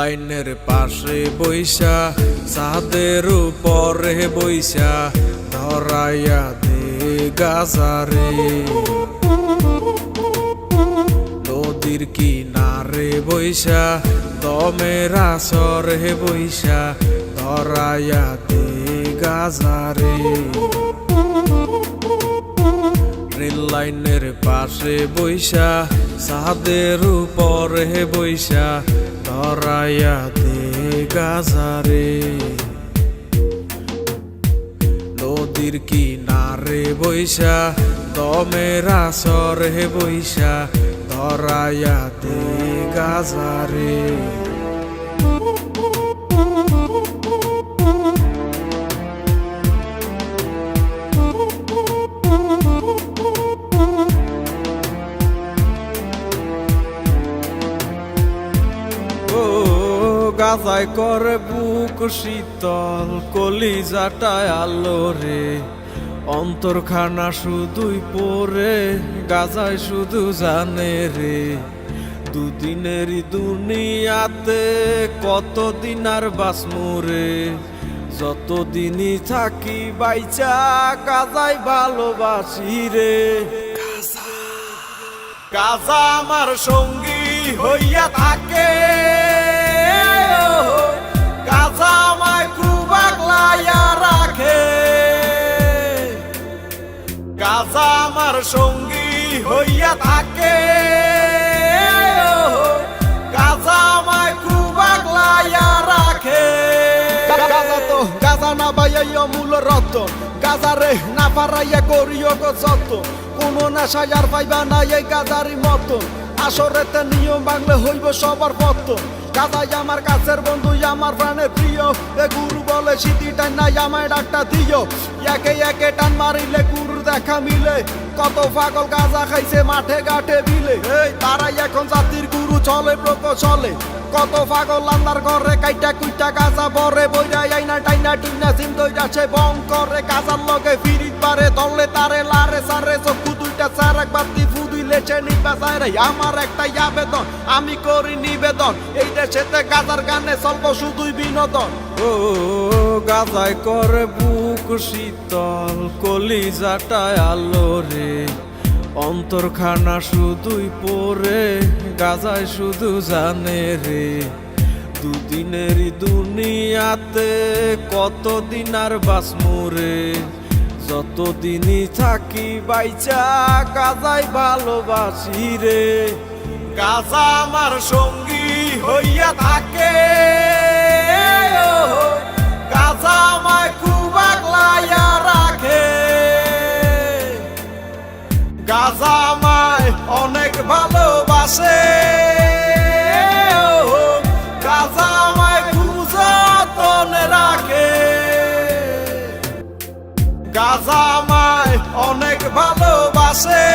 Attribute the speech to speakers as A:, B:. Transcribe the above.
A: লাইনের পাশে বইসা ছাদের উপরে বইসা ধরাইয়া দে গাজারে। নদীর কিনারে বইসা দমের আসরে বইসা ধরাইয়া দে গাজারে। রেল লাইনের পাশে বইসা ছাদের উপরে বইসা ধরাইয়া দে গাজারে। নদীর কিনারে বইসা দমের আসরে বইসা ধরাইয়া দে গাজারে। গাজায় করে বুক শীতল কলিজাটায় আলো রে। অন্তরখানা শুধুই পরে গাজায় শুধু জানে রে। দুদিনেরই দুনিয়াতে কতদিন আর বাঁচমু রে। যতদিনই থাকি বাইচা গাজায় ভালোবাসি রে। গাজা আমার সঙ্গী হইয়া থাকে। গাজা আমায় খুব আগলাইয়া রাখে। গাজা আমার সঙ্গী হইয়া থাকে। গাজা আমায় খুব আগলাইয়া রাখে। গাজা না বাইয়া মূল রতন। গাজারে না পারাইয়া করিও গো যতন। কোনো নেশায় আর পাইবা না এই গাজারি মতন। আসরেতে নিয়ম ভাঙলে হইব সবার পতন। গাজাই আমার কাছের বন্ধু আমার প্রাণের প্রিয়। এ গুরু বলে স্মৃতি টান নাই আমায় ডাকটা দিও। একে একে টান মারিলে গুরুর দেখা মিলে। কত পাগল গাজা খাইছে মাঠে ঘাটে বিলে। এই তারাই এখন জাতির গুরু চলে প্রকৌশলে। কত পাগল আন্দার ঘরে কাইটা কুইটা গাজা বরে বইরা আইনা টাইনা টুইনা চিন্তই যাচ্ছে বং করে। গাজার লগে ফিরিত পারে দলে তারে লারে সারে চক্ষু দুইটা চার একবার ফুদুই লেছে নিবা চাইরে। আমার একটাই আবেদন আমি করি নিবেদন এই দেশেতে গাজার গানে চলবো শুধুই বিনোদন। ও গাজায় করে বুক শীতল কলিজাটায় আলো রে। অন্তরখানা শুধুই পরে গাজায় শুধু জানে রে। দুদিনেরই দুনিয়াতে কতদিন আর বাঁচমু রে। যতদিনই থাকি বাইচা গাজায় ভালোবাসি রে। গাজা আমার সঙ্গী হইয়া থাকে। গাজা আমায় খুব আগলাইয়া রাখে। গাজা আমায় অনেক ভালোবাসে। গাজা আমায় খুব যতনে রাখে। গাজা আমায় অনেক ভালোবাসে।